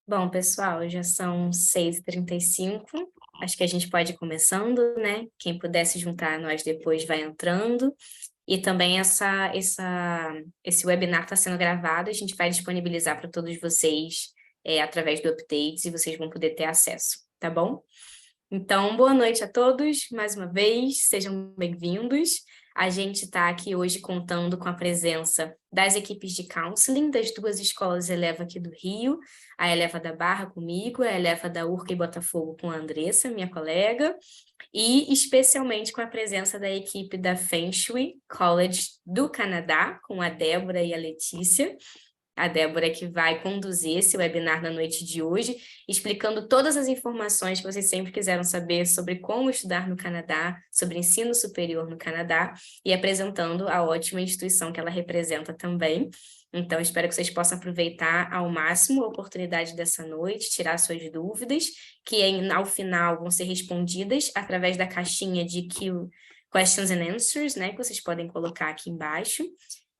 Bom, pessoal, já são 6h35. Acho que a gente pode ir começando, né? Quem puder se juntar a nós depois vai entrando. E também esse webinar está sendo gravado, a gente vai disponibilizar para todos vocês através do Updates e vocês vão poder ter acesso, tá bom? Então, boa noite a todos, mais uma vez, sejam bem-vindos. A gente está aqui hoje contando com a presença das equipes de counseling das duas escolas Eleva aqui do Rio, a Eleva da Barra comigo, a Eleva da Urca e Botafogo com a Andressa, minha colega, e especialmente com a presença da equipe da Feng Shui College do Canadá, com a Débora e a Letícia. A Débora que vai conduzir esse webinar na noite de hoje, explicando todas as informações que vocês sempre quiseram saber sobre como estudar no Canadá, sobre ensino superior no Canadá, e apresentando a ótima instituição que ela representa também. Então, espero que vocês possam aproveitar ao máximo a oportunidade dessa noite, tirar suas dúvidas, que ao final vão ser respondidas através da caixinha de Questions and Answers, né, que vocês podem colocar aqui embaixo.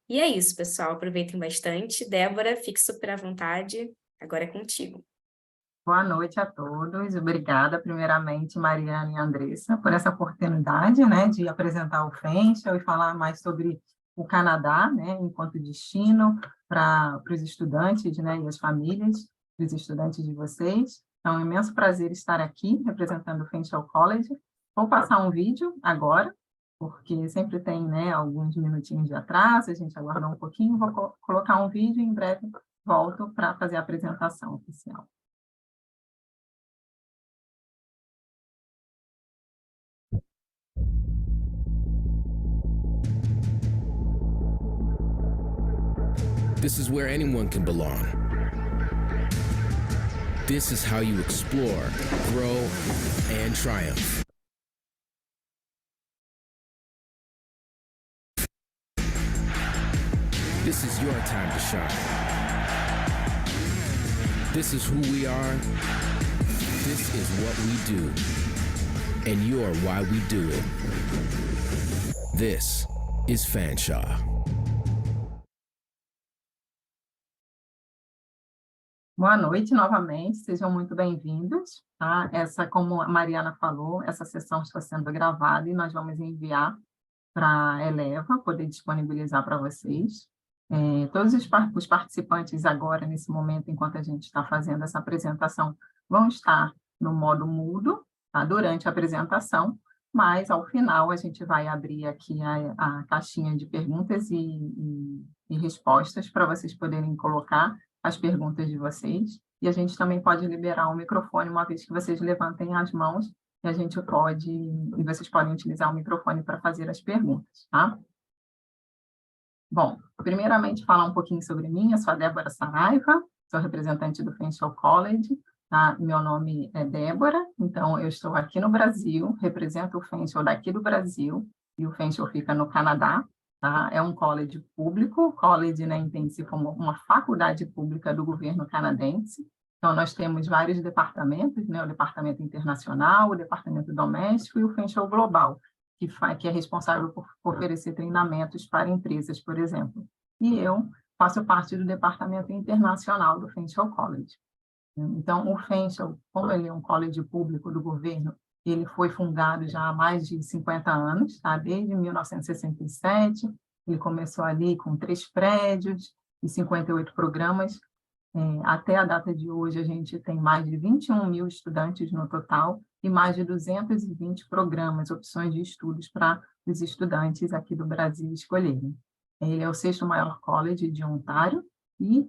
E é isso, pessoal. Aproveitem bastante. Débora, fique super à vontade. Agora é contigo. Boa noite a todos. Obrigada, primeiramente, Mariana e Andressa, por essa oportunidade, né, de apresentar o FENCHL e falar mais sobre o Canadá, né, enquanto destino para os estudantes, né, e as famílias dos estudantes de vocês. É um imenso prazer estar aqui representando o FENCHL College. Vou passar um vídeo agora, porque sempre tem, né, alguns minutinhos de atraso, a gente aguardou um pouquinho, vou colocar um vídeo e em breve volto para fazer a apresentação oficial. This is where anyone can belong. This is how you explore, grow, and triumph. This is your time to shine. This is who we are. This is what we do. And you're why we do it. This is Fanshawe. Boa noite novamente, sejam muito bem-vindos. Tá? Como a Mariana falou, essa sessão está sendo gravada e nós vamos enviar para a Eleva, poder disponibilizar para vocês. Todos os participantes agora, nesse momento, enquanto a gente está fazendo essa apresentação, vão estar no modo mudo, tá? Durante a apresentação, mas ao final a gente vai abrir aqui a caixinha de perguntas e respostas para vocês poderem colocar as perguntas de vocês, e a gente também pode liberar o microfone uma vez que vocês levantem as mãos, e vocês podem utilizar o microfone para fazer as perguntas, tá? Bom, primeiramente falar um pouquinho sobre mim, eu sou a Débora Saraiva, sou representante do FENCHL College, tá? Meu nome é Débora, então eu estou aqui no Brasil, represento o FENCHL daqui do Brasil, e o FENCHL fica no Canadá. Tá? É um college público, o college, né, entende-se como uma faculdade pública do governo canadense. Então, nós temos vários departamentos, né, o departamento internacional, o departamento doméstico e o FENCHL Global, que é responsável por oferecer treinamentos para empresas, por exemplo. E eu faço parte do departamento internacional do FENCHL College. Então, o FENCHL, como ele é um college público do governo, ele foi fundado já há mais de 50 anos, tá? Desde 1967, ele começou ali com 3 prédios e 58 programas. Até a data de hoje, a gente tem mais de 21 mil estudantes no total e mais de 220 programas, opções de estudos para os estudantes aqui do Brasil escolherem. Ele é o 6º maior college de Ontário e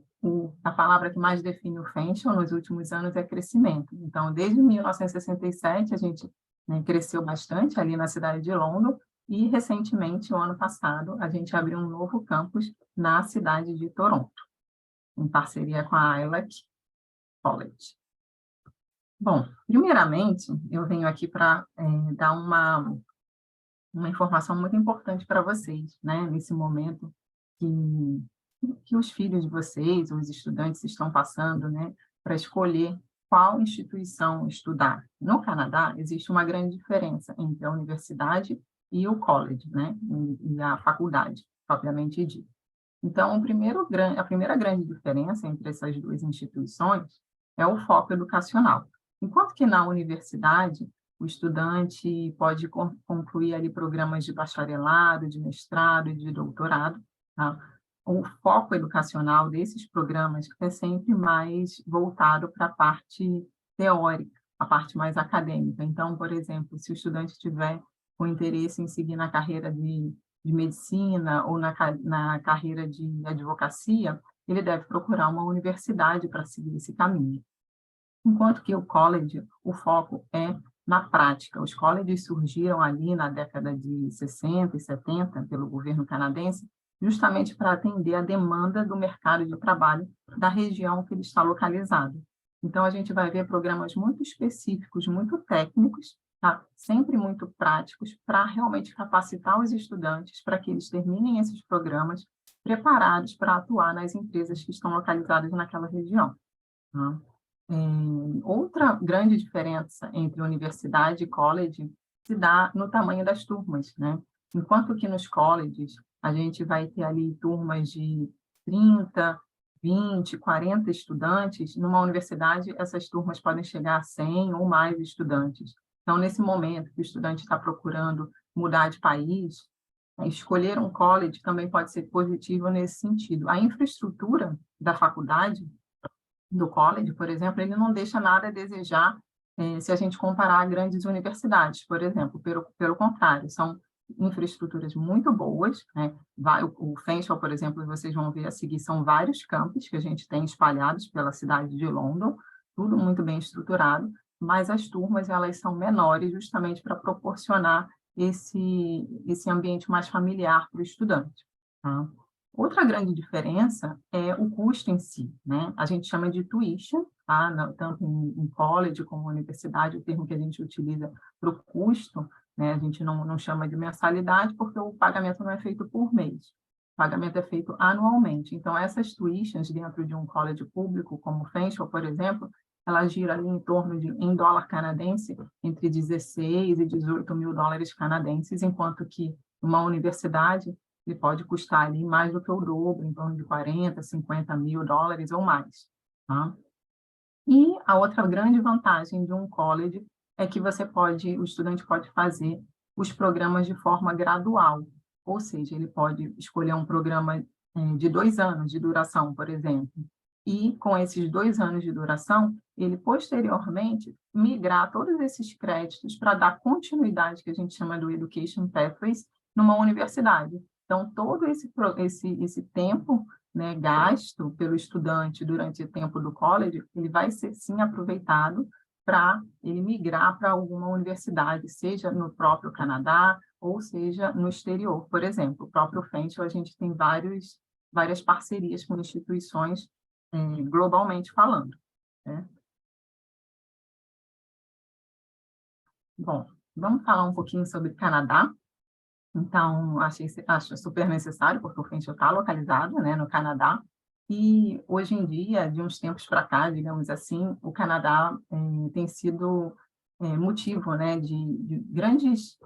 a palavra que mais define o FENCHL nos últimos anos é crescimento. Então, desde 1967, a gente, né, cresceu bastante ali na cidade de London e, recentemente, o ano passado, a gente abriu um novo campus na cidade de Toronto, em parceria com a ILAC College. Bom, primeiramente, eu venho aqui para dar uma informação muito importante para vocês, né, nesse momento que os filhos de vocês, os estudantes estão passando, né, para escolher qual instituição estudar. No Canadá, existe uma grande diferença entre a universidade e o college, né, e a faculdade, propriamente dita. Então, a primeira grande diferença entre essas duas instituições é o foco educacional. Enquanto que na universidade, o estudante pode concluir ali programas de bacharelado, de mestrado e de doutorado, tá? O foco educacional desses programas é sempre mais voltado para a parte teórica, a parte mais acadêmica. Então, por exemplo, se o estudante tiver com interesse em seguir na carreira de medicina ou na carreira de advocacia, ele deve procurar uma universidade para seguir esse caminho. Enquanto que o college, o foco é na prática. Os colleges surgiram ali na década de 60 e 70 pelo governo canadense, justamente para atender a demanda do mercado de trabalho da região que ele está localizado. Então, a gente vai ver programas muito específicos, muito técnicos, tá? Sempre muito práticos, para realmente capacitar os estudantes para que eles terminem esses programas preparados para atuar nas empresas que estão localizadas naquela região. Tá? Outra grande diferença entre universidade e college se dá no tamanho das turmas, né? Enquanto que nos colleges a gente vai ter ali turmas de 30, 20, 40 estudantes, numa universidade essas turmas podem chegar a 100 ou mais estudantes. Então, nesse momento que o estudante está procurando mudar de país, escolher um college também pode ser positivo nesse sentido. A infraestrutura da faculdade, do college, por exemplo, ele não deixa nada a desejar se a gente comparar a grandes universidades, por exemplo. Pelo contrário, são infraestruturas muito boas, né? O Fanshawe, por exemplo, vocês vão ver a seguir, são vários campos que a gente tem espalhados pela cidade de London, tudo muito bem estruturado, mas as turmas elas são menores justamente para proporcionar esse ambiente mais familiar para o estudante. Tá? Outra grande diferença é o custo em si, né? A gente chama de tuition, tá? Tanto em college como universidade, o termo que a gente utiliza para o custo, né? A gente não chama de mensalidade porque o pagamento não é feito por mês, o pagamento é feito anualmente. Então, essas tuitions dentro de um college público, como o Fanshawe, por exemplo, ela gira ali em torno de, em dólar canadense, entre 16 e 18 mil dólares canadenses, enquanto que uma universidade ele pode custar ali mais do que o dobro, em torno de 40, 50 mil dólares ou mais. Tá? E a outra grande vantagem de um college é que o estudante pode fazer os programas de forma gradual, ou seja, ele pode escolher um programa de 2 anos de duração, por exemplo, e com esses 2 anos de duração, ele posteriormente migrar todos esses créditos para dar continuidade, que a gente chama do Education Pathways, numa universidade. Então, todo esse tempo, né, gasto pelo estudante durante o tempo do college, ele vai ser, sim, aproveitado para ele migrar para alguma universidade, seja no próprio Canadá ou seja no exterior. Por exemplo, o próprio Fanshawe, a gente tem várias parcerias com instituições globalmente falando. Né? Bom, vamos falar um pouquinho sobre Canadá. Então, acho super necessário, porque o Fanshawe está localizado, né, no Canadá, e hoje em dia, de uns tempos para cá, digamos assim, o Canadá tem sido motivo, né, de grandes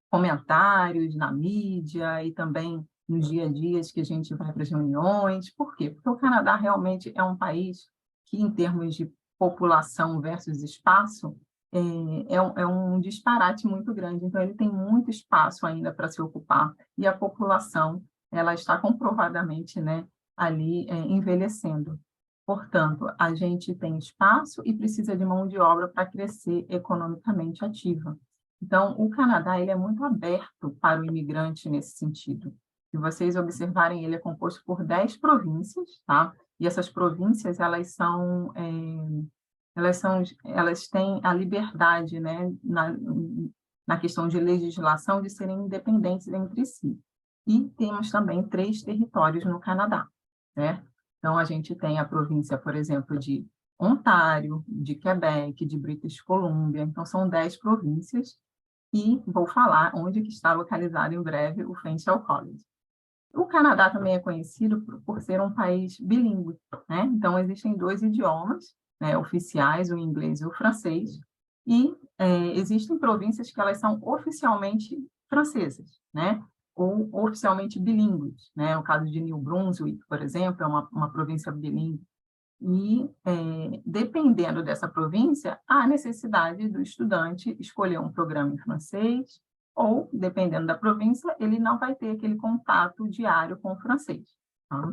comentários na mídia e também nos dia a dia que a gente vai para as reuniões. Por quê? Porque o Canadá realmente é um país que, em termos de população versus espaço, é um disparate muito grande. Então, ele tem muito espaço ainda para se ocupar e a população ela está comprovadamente, né, ali envelhecendo. Portanto, a gente tem espaço e precisa de mão de obra para crescer economicamente ativa. Então, o Canadá ele é muito aberto para o imigrante nesse sentido. Se vocês observarem, ele é composto por 10 províncias, tá? E essas províncias, elas têm a liberdade, né, na questão de legislação, de serem independentes entre si. E temos também 3 territórios no Canadá, certo? Então, a gente tem a província, por exemplo, de Ontário, de Quebec, de British Columbia. Então, são 10 províncias e vou falar onde que está localizado em breve o Fanshawe College. O Canadá também é conhecido por ser um país bilíngue, né? Então, existem 2 idiomas, né, oficiais, o inglês e o francês, e existem províncias que elas são oficialmente francesas, né? Ou oficialmente bilíngues, né? O caso de New Brunswick, por exemplo, é uma província bilíngue. E, dependendo dessa província, há necessidade do estudante escolher um programa em francês, ou, dependendo da província, ele não vai ter aquele contato diário com o francês. Tá?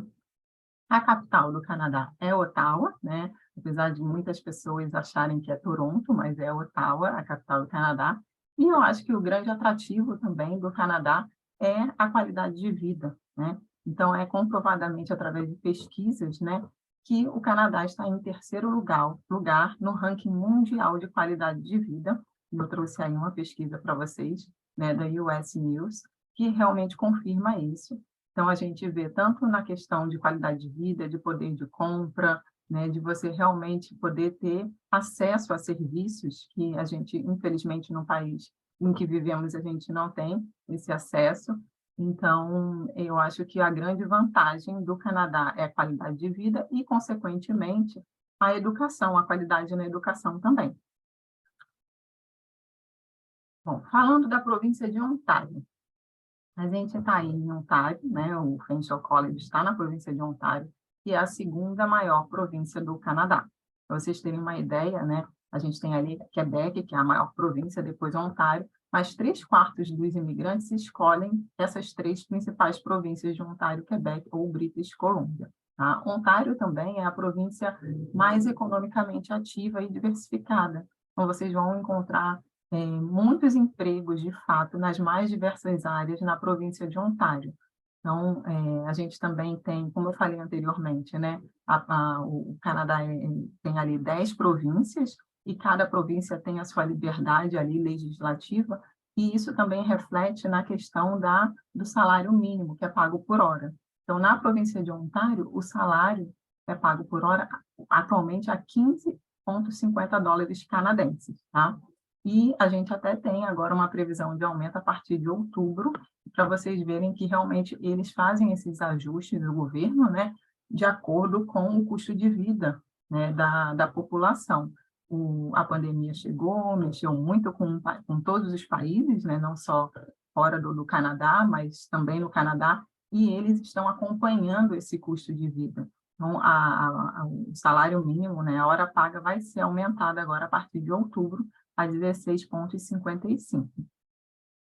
A capital do Canadá é Ottawa, né? Apesar de muitas pessoas acharem que é Toronto, mas é Ottawa, a capital do Canadá. E eu acho que o grande atrativo também do Canadá é a qualidade de vida, né? Então, é comprovadamente através de pesquisas, né, que o Canadá está em terceiro lugar no ranking mundial de qualidade de vida. E eu trouxe aí uma pesquisa para vocês, né, da US News, que realmente confirma isso. Então, a gente vê tanto na questão de qualidade de vida, de poder de compra, né, de você realmente poder ter acesso a serviços que a gente, infelizmente, no país em que vivemos, a gente não tem esse acesso. Então, eu acho que a grande vantagem do Canadá é a qualidade de vida e, consequentemente, a educação, a qualidade na educação também. Bom, falando da província de Ontário, a gente está aí em Ontário, né? O Fanshawe College está na província de Ontário, que é a segunda maior província do Canadá. Para vocês terem uma ideia, né? A gente tem ali Quebec, que é a maior província, depois Ontário, mas 3/4 dos imigrantes escolhem essas 3 principais províncias de Ontário, Quebec ou British Columbia. Tá? Ontário também é a província mais economicamente ativa e diversificada. Então, vocês vão encontrar muitos empregos, de fato, nas mais diversas áreas na província de Ontário. Então, a gente também tem, como eu falei anteriormente, né, o Canadá tem ali 10 províncias, e cada província tem a sua liberdade ali legislativa, e isso também reflete na questão do salário mínimo, que é pago por hora. Então, na província de Ontário, o salário é pago por hora atualmente a 15,50 dólares canadenses, tá? E a gente até tem agora uma previsão de aumento a partir de outubro, para vocês verem que realmente eles fazem esses ajustes do governo, né, de acordo com o custo de vida, né, da população. A pandemia chegou, mexeu muito com todos os países, né, não só fora do Canadá, mas também no Canadá, e eles estão acompanhando esse custo de vida. Então, o salário mínimo, né, a hora paga, vai ser aumentada agora a partir de outubro, a 16,55.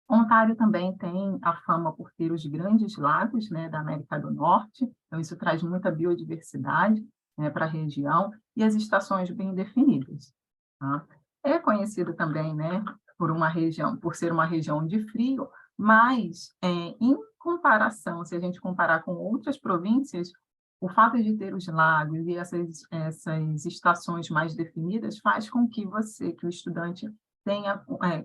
Ontário também tem a fama por ter os grandes lagos, né, da América do Norte, então isso traz muita biodiversidade, né, para a região, e as estações bem definidas. Tá? É conhecido também, né, por ser uma região de frio, mas, em comparação, se a gente comparar com outras províncias, o fato de ter os lagos e essas estações mais definidas faz com que o estudante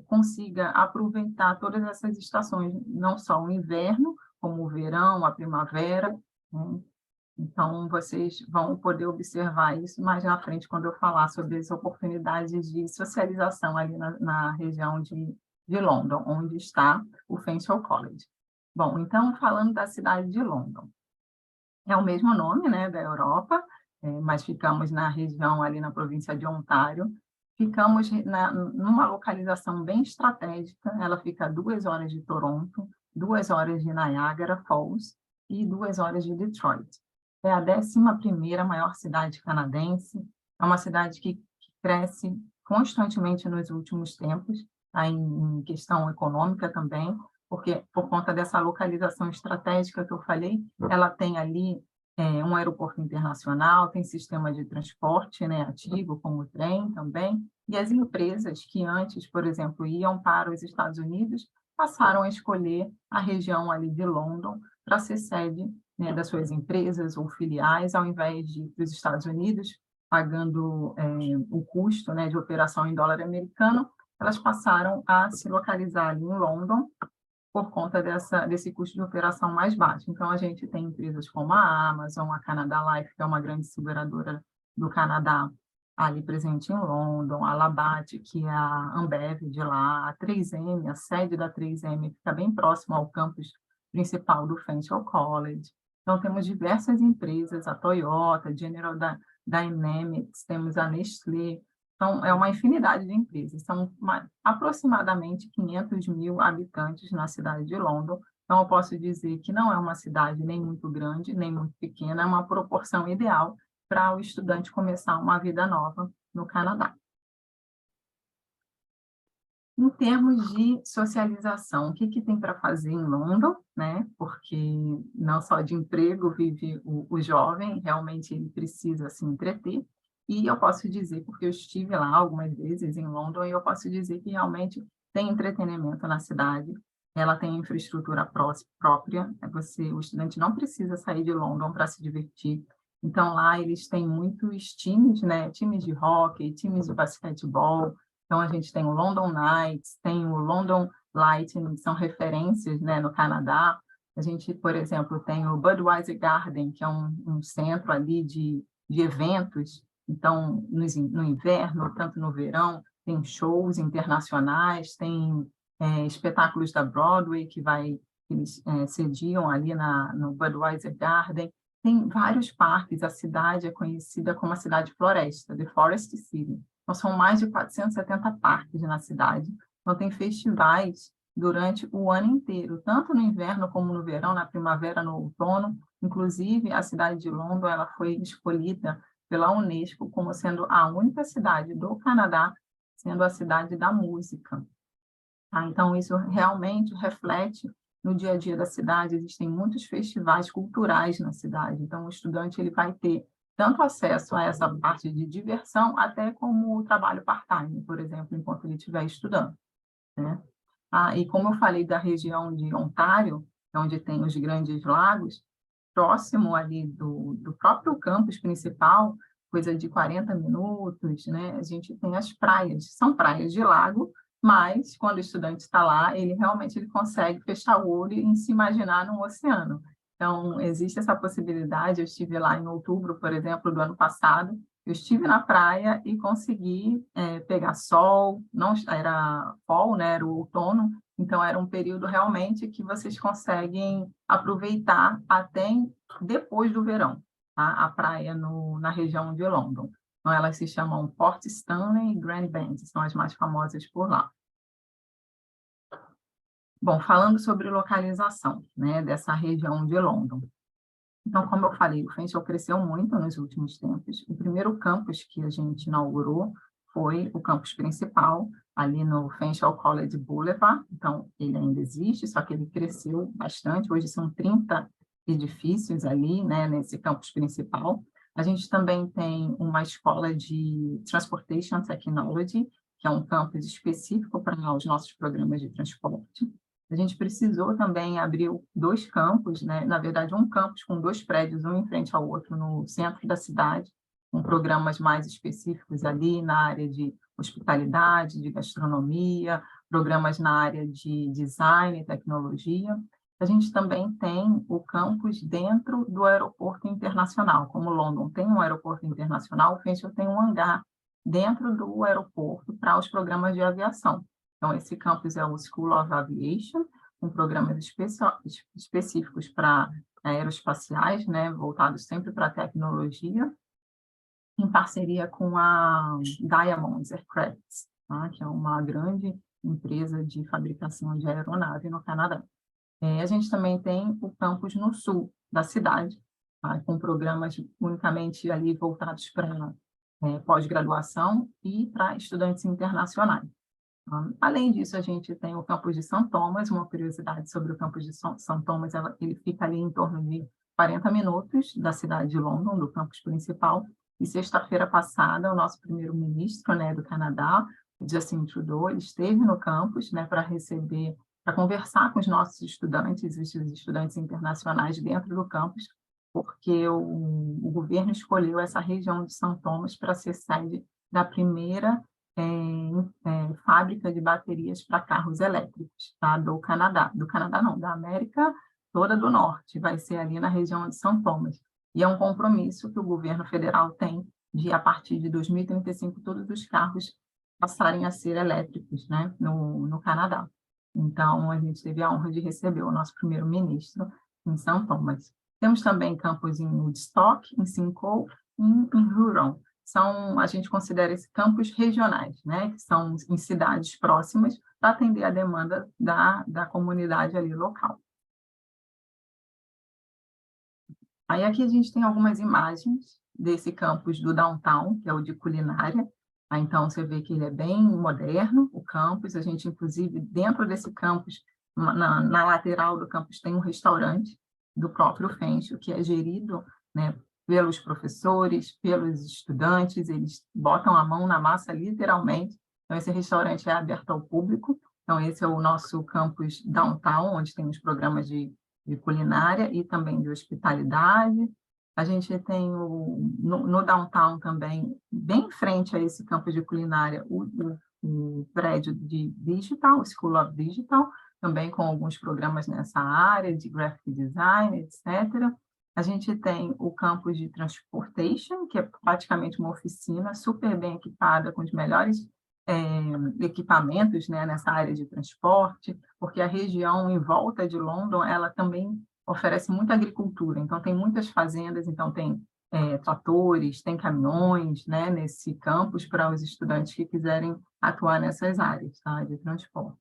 consiga aproveitar todas essas estações, não só o inverno, como o verão, a primavera, né? Então, vocês vão poder observar isso mais na frente, quando eu falar sobre as oportunidades de socialização ali na região de London, onde está o Fanshawe College. Bom, então, falando da cidade de London, é o mesmo nome, né, da Europa, mas ficamos na região ali na província de Ontário. Ficamos numa localização bem estratégica, ela fica a 2 horas de Toronto, 2 horas de Niagara Falls e 2 horas de Detroit. É a 11ª maior cidade canadense, é uma cidade que cresce constantemente nos últimos tempos, tá, em questão econômica também, porque por conta dessa localização estratégica que eu falei, ela tem ali um aeroporto internacional, tem sistema de transporte, né, ativo, como o trem também, e as empresas que antes, por exemplo, iam para os Estados Unidos, passaram a escolher a região ali de London para ser sede, né, das suas empresas ou filiais, ao invés de ir para os Estados Unidos, pagando o custo, né, de operação em dólar americano, elas passaram a se localizar ali em London, por conta desse custo de operação mais baixo. Então, a gente tem empresas como a Amazon, a Canada Life, que é uma grande seguradora do Canadá, ali presente em London, a Labatt, que é a Ambev de lá, a 3M, a sede da 3M, fica bem próximo ao campus principal do Fanshawe College. Então, temos diversas empresas, a Toyota, General Dynamics, temos a Nestlé. Então, é uma infinidade de empresas. São aproximadamente 500 mil habitantes na cidade de London. Então, eu posso dizer que não é uma cidade nem muito grande, nem muito pequena, é uma proporção ideal para o estudante começar uma vida nova no Canadá. Em termos de socialização, o que tem para fazer em London, né? Porque não só de emprego vive o jovem, realmente ele precisa se entreter. E eu posso dizer, porque eu estive lá algumas vezes em London, e eu posso dizer que realmente tem entretenimento na cidade, ela tem infraestrutura própria, o estudante não precisa sair de London para se divertir. Então, lá eles têm muitos times, né? Times de hóquei, times de basquetebol. Então, a gente tem o London Knights, tem o London Lightning, que são referências, né, no Canadá. A gente, por exemplo, tem o Budweiser Garden, que é um centro ali de eventos. Então, no inverno, tanto no verão, tem shows internacionais, tem espetáculos da Broadway, eles sediam ali no Budweiser Garden. Tem vários parques, a cidade é conhecida como a cidade floresta, The Forest City. Então, são mais de 470 parques na cidade. Então, tem festivais durante o ano inteiro, tanto no inverno como no verão, na primavera, no outono. Inclusive, a cidade de London ela foi escolhida pela Unesco como sendo a única cidade do Canadá sendo a cidade da música. Tá? Então, isso realmente reflete no dia a dia da cidade. Existem muitos festivais culturais na cidade. Então, o estudante ele vai ter tanto acesso a essa parte de diversão, até como o trabalho part-time, por exemplo, enquanto ele estiver estudando, né? E como eu falei da região de Ontário, onde tem os Grandes Lagos, próximo ali do próprio campus principal, coisa de 40 minutos, né? A gente tem as praias, são praias de lago, mas quando o estudante está lá, ele realmente consegue fechar o olho e se imaginar num oceano. Então, existe essa possibilidade. Eu estive lá em outubro, por exemplo, do ano passado, eu estive na praia e consegui pegar sol, não era fall, né? Era o outono, então era um período realmente que vocês conseguem aproveitar até depois do verão, tá? A praia na região de London. Então, elas se chamam Port Stanley e Grand Bend, são as mais famosas por lá. Bom, falando sobre localização, né, dessa região de London. Então, como eu falei, o Fanshawe cresceu muito nos últimos tempos. O primeiro campus que a gente inaugurou foi o campus principal, ali no Fanshawe College Boulevard. Então, ele ainda existe, só que ele cresceu bastante. Hoje são 30 edifícios ali, né, nesse campus principal. A gente também tem uma escola de Transportation Technology, que é um campus específico para os nossos programas de transporte. A gente precisou também abrir 2 campos, né? Na verdade, um campus com 2 prédios, um em frente ao outro, no centro da cidade, com programas mais específicos ali na área de hospitalidade, de gastronomia, programas na área de design e tecnologia. A gente também tem o campus dentro do aeroporto internacional. Como London tem um aeroporto internacional, o Fanshawe tem um hangar dentro do aeroporto para os programas de aviação. Então, esse campus é o School of Aviation, com programas específicos para aeroespaciais, né, voltados sempre para a tecnologia, em parceria com a Diamond Aircraft, tá? Que é uma grande empresa de fabricação de aeronave no Canadá. A gente também tem o campus no sul da cidade, tá? Com programas unicamente ali voltados para pós-graduação e para estudantes internacionais. Além disso, a gente tem o campus de St. Thomas. Uma curiosidade sobre o campus de St. Thomas, ele fica ali em torno de 40 minutos da cidade de London, do campus principal. E sexta-feira passada, o nosso primeiro-ministro, né, do Canadá, Justin Trudeau, ele esteve no campus, né, para conversar com os nossos estudantes, os estudantes internacionais dentro do campus, porque o governo escolheu essa região de St. Thomas para ser sede da primeira fábrica de baterias para carros elétricos, tá? Do Canadá não, da América toda do Norte, vai ser ali na região de St. Thomas. E é um compromisso que o governo federal tem de, a partir de 2035, todos os carros passarem a ser elétricos, né? No Canadá. Então, a gente teve a honra de receber o nosso primeiro-ministro em St. Thomas. Temos também campos em Woodstock, em Simcoe e em Huron. A gente considera esses campos regionais, né, que são em cidades próximas, para atender a demanda da comunidade ali local. Aí aqui a gente tem algumas imagens, desse campus do Downtown, que é o de culinária. Então, você vê que ele é bem moderno, o campus. A gente, inclusive, dentro desse campus, na lateral do campus, tem um restaurante do próprio Fenchel, que é gerido, né, pelos professores, pelos estudantes. Eles botam a mão na massa, literalmente. Então, esse restaurante é aberto ao público. Então, esse é o nosso campus Downtown, onde tem os programas de culinária e também de hospitalidade. A gente tem no Downtown também, bem em frente a esse campus de culinária, o prédio de Digital, o School of Digital, também com alguns programas nessa área de graphic design, etc. A gente tem o campus de Transportation, que é praticamente uma oficina super bem equipada, com os melhores equipamentos, né, nessa área de transporte, porque a região em volta de London, ela também oferece muita agricultura, então tem muitas fazendas, então tem tratores, tem caminhões, né, nesse campus para os estudantes que quiserem atuar nessas áreas, tá, de transporte.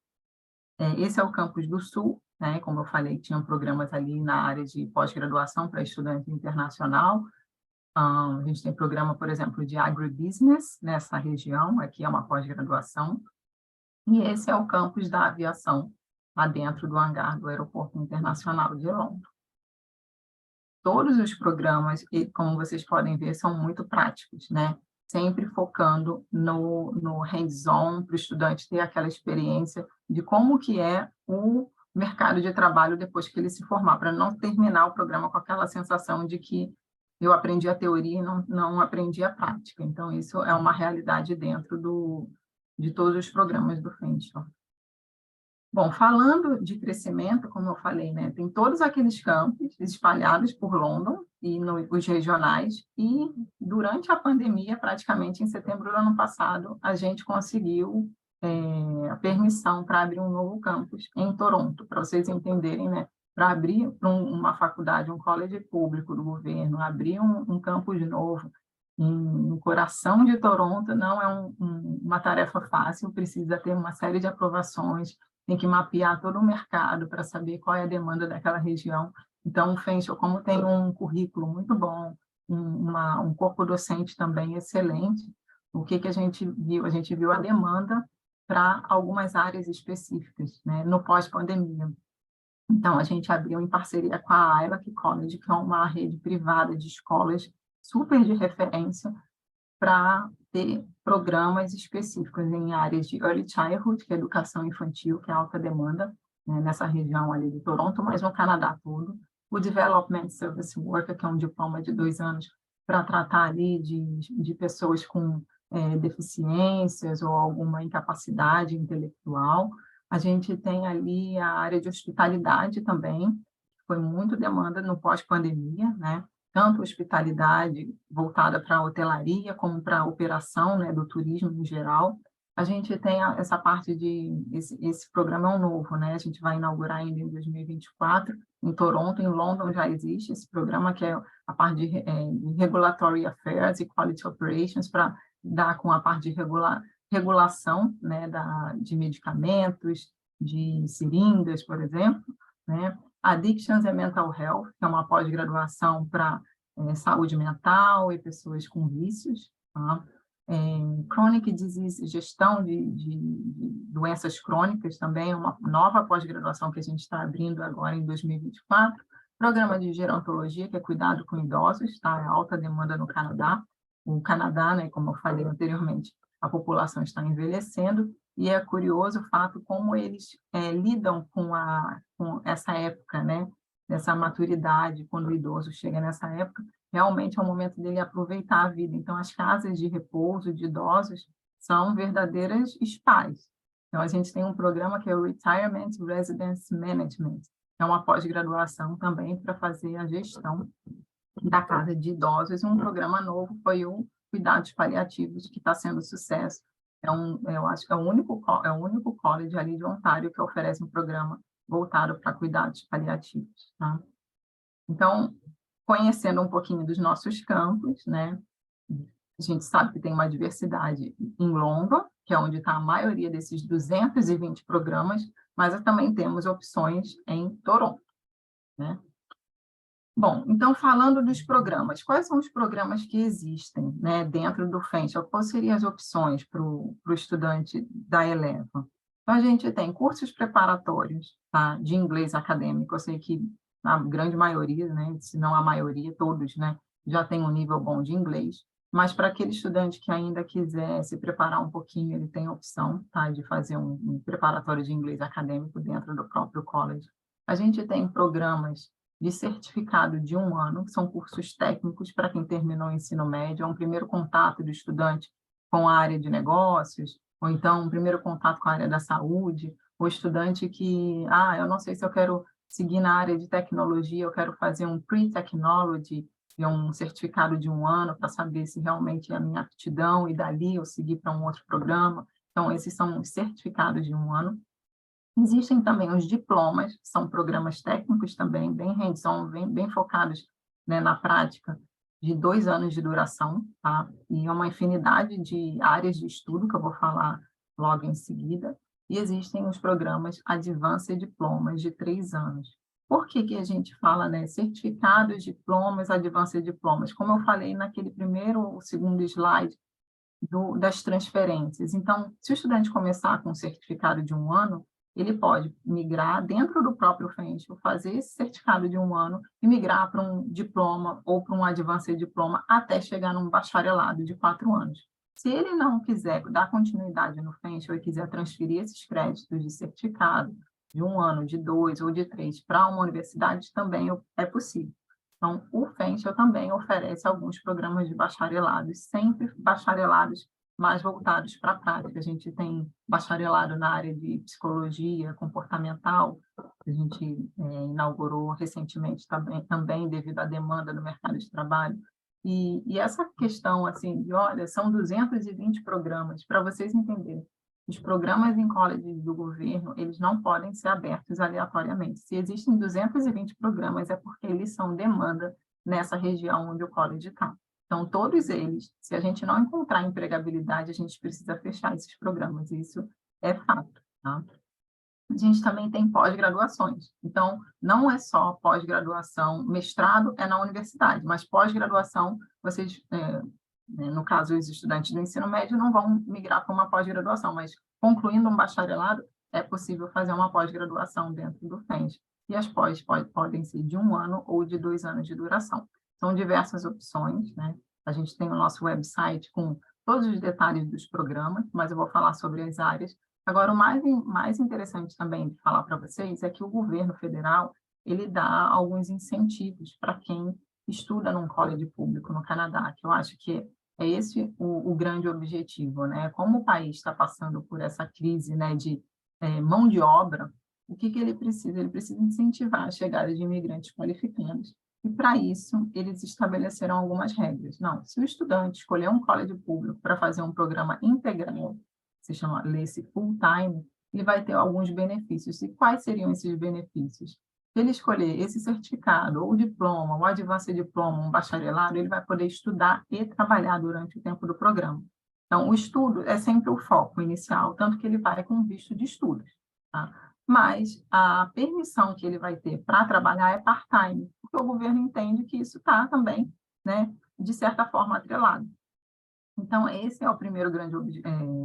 Esse é o campus do Sul, né, como eu falei, tinham programas ali na área de pós-graduação para estudante internacional. A gente tem programa, por exemplo, de agribusiness nessa região, aqui é uma pós-graduação, e esse é o campus da aviação, lá dentro do hangar do Aeroporto Internacional de Londres. Todos os programas, como vocês podem ver, são muito práticos, né? Sempre focando no hands-on, para o estudante ter aquela experiência de como que é o mercado de trabalho depois que ele se formar, para não terminar o programa com aquela sensação de que eu aprendi a teoria e não aprendi a prática. Então, isso é uma realidade dentro de todos os programas do Fenchel. Bom, falando de crescimento, como eu falei, né, tem todos aqueles campos espalhados por London e os regionais, e durante a pandemia, praticamente em setembro do ano passado, a gente conseguiu a permissão para abrir um novo campus em Toronto, para vocês entenderem, né, para abrir uma faculdade, um college público do governo, abrir um campus novo no coração de Toronto não é uma tarefa fácil, precisa ter uma série de aprovações, tem que mapear todo o mercado para saber qual é a demanda daquela região. Então, o Fenchel, como tem um currículo muito bom, um corpo docente também excelente, o que a gente viu? A gente viu a demanda para algumas áreas específicas, né, no pós-pandemia. Então, a gente abriu em parceria com a ILAC College, que é uma rede privada de escolas super de referência para ter programas específicos em áreas de Early Childhood, que é educação infantil, que é alta demanda, né, nessa região ali de Toronto, mas no Canadá todo. O Development Service Worker, que é um diploma de 2 anos para tratar ali de pessoas com deficiências ou alguma incapacidade intelectual. A gente tem ali a área de hospitalidade também, que foi muito demanda no pós-pandemia, né? Tanto hospitalidade voltada para a hotelaria, como para a operação, né, do turismo em geral. A gente tem essa parte esse programa é um novo, né? A gente vai inaugurar ainda em 2024, em Toronto, em London já existe esse programa, que é a parte de Regulatory Affairs e Quality Operations, para dar com a parte de regulação, né, de medicamentos, de seringas, por exemplo, né? Addictions and Mental Health, que é uma pós-graduação para saúde mental e pessoas com vícios, tá? Chronic Disease, gestão de doenças crônicas, também é uma nova pós-graduação que a gente está abrindo agora em 2024. Programa de gerontologia, que é cuidado com idosos, tá? É alta demanda no Canadá. O Canadá, né, como eu falei anteriormente, a população está envelhecendo, e é curioso o fato como eles lidam com essa época, né, dessa maturidade, quando o idoso chega nessa época, realmente é o momento dele aproveitar a vida. Então, as casas de repouso de idosos são verdadeiras spas. Então, a gente tem um programa que é o Retirement Residence Management, que é uma pós-graduação também para fazer a gestão da casa de idosos. Um programa novo foi o Cuidados Paliativos, que está sendo sucesso. Eu acho que é o único college ali de Ontário que oferece um programa voltado para cuidados paliativos, tá? Então, conhecendo um pouquinho dos nossos campos, né? A gente sabe que tem uma diversidade em London, que é onde está a maioria desses 220 programas, mas também temos opções em Toronto, né? Bom, então, falando dos programas, quais são os programas que existem, né, dentro do FENCH? Quais seriam as opções para o estudante da Eleva? Então, a gente tem cursos preparatórios, tá, de inglês acadêmico. Eu sei que a grande maioria, né, se não a maioria, todos, né, já tem um nível bom de inglês, mas para aquele estudante que ainda quiser se preparar um pouquinho, ele tem a opção, tá, de fazer um preparatório de inglês acadêmico dentro do próprio college. A gente tem programas de certificado de 1 ano, que são cursos técnicos para quem terminou o ensino médio, é um primeiro contato do estudante com a área de negócios, ou então um primeiro contato com a área da saúde, o estudante que, eu não sei se eu quero seguir na área de tecnologia, eu quero fazer um pre-technology, que é um certificado de 1 ano para saber se realmente é a minha aptidão, e dali eu seguir para um outro programa. Então, esses são os certificados de 1 ano. Existem também os diplomas, que são programas técnicos também, bem hands-on, bem focados, né, na prática, de 2 anos de duração, tá? E é uma infinidade de áreas de estudo, que eu vou falar logo em seguida. E existem os programas Advanced Diplomas, de 3 anos. Por que que a gente fala, né, certificados, diplomas, Advanced Diplomas? Como eu falei naquele primeiro, segundo slide, das transferências. Então, se o estudante começar com um certificado de 1 ano, ele pode migrar dentro do próprio FENCH, fazer esse certificado de 1 ano e migrar para um diploma ou para um advanced diploma até chegar num bacharelado de 4 anos. Se ele não quiser dar continuidade no FENCH ou quiser transferir esses créditos de certificado de 1 ano, de 2 ou de 3 para uma universidade, também é possível. Então, o FENCH também oferece alguns programas de bacharelados, sempre bacharelados mais voltados para a prática. A gente tem bacharelado na área de psicologia comportamental, que a gente inaugurou recentemente também devido à demanda do mercado de trabalho. E essa questão, assim, de, olha, são 220 programas, para vocês entenderem. Os programas em colleges do governo, eles não podem ser abertos aleatoriamente. Se existem 220 programas, é porque eles são demanda nessa região onde o college está. Então, todos eles, se a gente não encontrar empregabilidade, a gente precisa fechar esses programas, isso é fato, tá? A gente também tem pós-graduações. Então, não é só pós-graduação, mestrado é na universidade, mas pós-graduação, vocês, no caso, os estudantes do ensino médio não vão migrar para uma pós-graduação, mas concluindo um bacharelado, é possível fazer uma pós-graduação dentro do FENS. E as pós podem ser de 1 ano ou de 2 anos de duração. São diversas opções, né? A gente tem o nosso website com todos os detalhes dos programas, mas eu vou falar sobre as áreas. Agora, o mais interessante também de falar para vocês é que o governo federal, ele dá alguns incentivos para quem estuda num college público no Canadá, que eu acho que é esse o grande objetivo, né? Como o país está passando por essa crise, né, de mão de obra, o que ele precisa? Ele precisa incentivar a chegada de imigrantes qualificados. E, para isso, eles estabeleceram algumas regras. Não, se o estudante escolher um college público para fazer um programa integral, se chama LECE Full Time, ele vai ter alguns benefícios. E quais seriam esses benefícios? Se ele escolher esse certificado, ou diploma, ou advanced diploma, um bacharelado, ele vai poder estudar e trabalhar durante o tempo do programa. Então, o estudo é sempre o foco inicial, tanto que ele vai com visto de estudos, tá? Mas a permissão que ele vai ter para trabalhar é part-time, porque o governo entende que isso está também, né, de certa forma, atrelado. Então, esse é o primeiro grande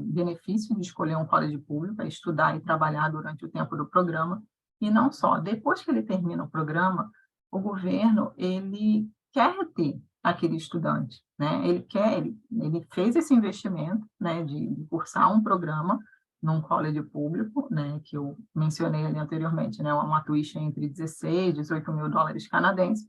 benefício de escolher um college público, é estudar e trabalhar durante o tempo do programa. E não só, depois que ele termina o programa, o governo ele quer reter aquele estudante, né? Ele fez esse investimento, né, de cursar um programa num college público, né, que eu mencionei ali anteriormente, né, uma tuition entre 16 e 18 mil dólares canadenses,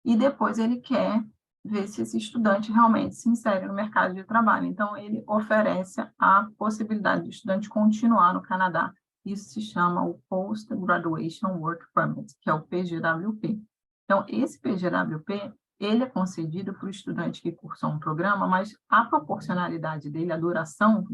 e depois ele quer ver se esse estudante realmente se insere no mercado de trabalho. Então, ele oferece a possibilidade do estudante continuar no Canadá. Isso se chama o Post Graduation Work Permit, que é o PGWP. Então, esse PGWP, ele é concedido para o estudante que cursou um programa, mas a proporcionalidade dele, a duração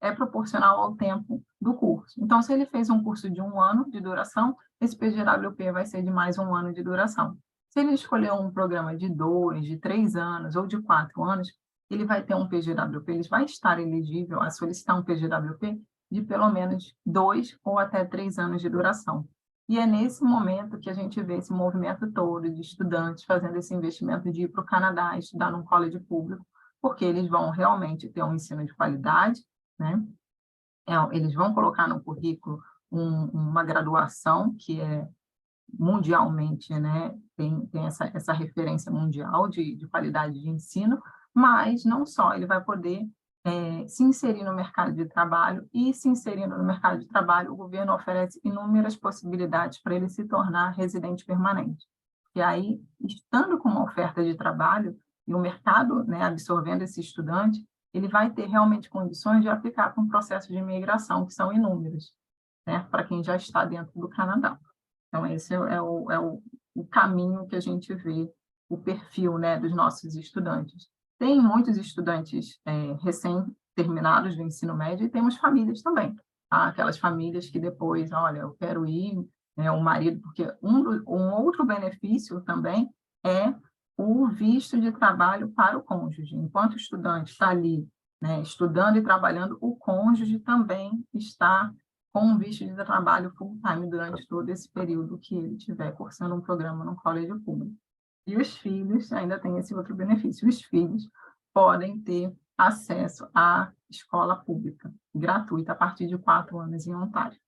é proporcional ao tempo do curso. Então, se ele fez um curso de 1 ano de duração, esse PGWP vai ser de mais 1 ano de duração. Se ele escolher um programa de 2, de 3 anos ou de 4 anos, ele vai ter um PGWP, ele vai estar elegível a solicitar um PGWP de pelo menos 2 ou até 3 anos de duração. E é nesse momento que a gente vê esse movimento todo de estudantes fazendo esse investimento de ir para o Canadá, estudar num college público, porque eles vão realmente ter um ensino de qualidade, né? Eles vão colocar no currículo uma graduação que é mundialmente, né? Tem essa referência mundial de qualidade de ensino, mas não só, ele vai poder se inserir no mercado de trabalho, e se inserindo no mercado de trabalho, o governo oferece inúmeras possibilidades para ele se tornar residente permanente. E aí, estando com uma oferta de trabalho, e o mercado, né, absorvendo esse estudante, ele vai ter realmente condições de aplicar para um processo de imigração, que são inúmeros, né, para quem já está dentro do Canadá. Então, esse é o caminho que a gente vê, o perfil, né, dos nossos estudantes. Tem muitos estudantes recém-terminados do ensino médio e temos famílias também. Tá? Aquelas famílias que depois, olha, eu quero ir, né, o marido, porque um outro benefício também é o visto de trabalho para o cônjuge. Enquanto o estudante está ali, né, estudando e trabalhando, o cônjuge também está com um visto de trabalho full-time durante todo esse período que ele estiver cursando um programa no colégio público. E os filhos ainda têm esse outro benefício. Os filhos podem ter acesso à escola pública, gratuita, a partir de 4 anos em Ontário.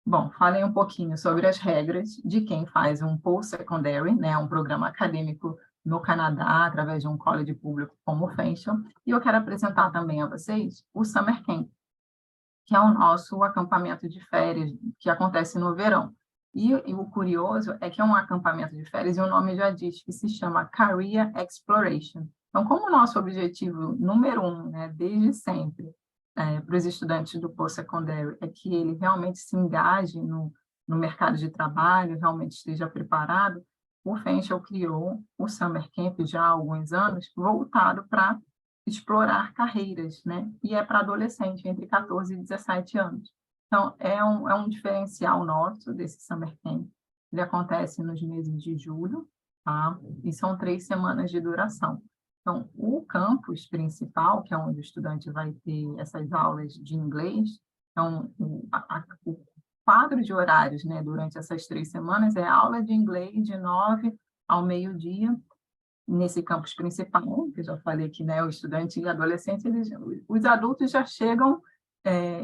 Bom, falei um pouquinho sobre as regras de quem faz um post-secondary, né, um programa acadêmico no Canadá, através de um college público como o Fanshawe, e eu quero apresentar também a vocês o Summer Camp, que é o nosso acampamento de férias, que acontece no verão. E o curioso é que é um acampamento de férias, e o nome já diz, que se chama Career Exploration. Então, como o nosso objetivo número 1, né, desde sempre, para os estudantes do post-secondary, é que ele realmente se engaje no mercado de trabalho, realmente esteja preparado, o Fanshawe criou o Summer Camp já há alguns anos, voltado para explorar carreiras, né? E é para adolescente, entre 14 e 17 anos. Então, é um diferencial nosso desse Summer Camp. Ele acontece nos meses de julho, tá? E são 3 semanas de duração. Então, o campus principal, que é onde o estudante vai ter essas aulas de inglês, então, o quadro de horários, né, durante essas 3 semanas é aula de inglês de 9 ao meio-dia, nesse campus principal, que eu já falei que, né, o estudante e adolescente, os adultos já chegam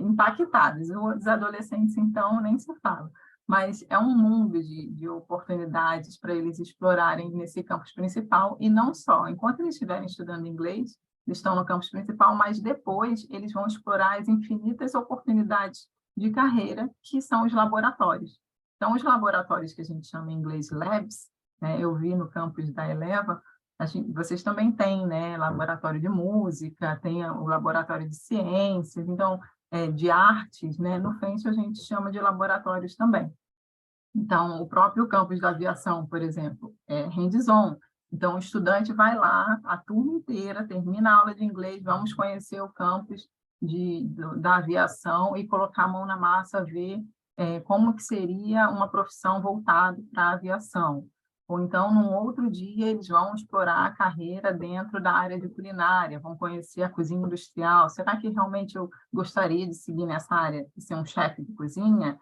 impactados, os adolescentes, então, nem se fala. Mas é um mundo de oportunidades para eles explorarem nesse campus principal, e não só, enquanto eles estiverem estudando inglês, eles estão no campus principal, mas depois eles vão explorar as infinitas oportunidades de carreira, que são os laboratórios. Então, os laboratórios que a gente chama em inglês labs, né, eu vi no campus da Eleva, vocês também têm, né, laboratório de música, tem o laboratório de ciências, então, de artes, né, no Fanshawe a gente chama de laboratórios também. Então, o próprio campus da aviação, por exemplo, é hands-on. Então, o estudante vai lá, a turma inteira, termina a aula de inglês, vamos conhecer o campus da aviação e colocar a mão na massa, ver como que seria uma profissão voltada para a aviação. Ou então, num outro dia, eles vão explorar a carreira dentro da área de culinária, vão conhecer a cozinha industrial. Será que realmente eu gostaria de seguir nessa área, de ser um chefe de cozinha?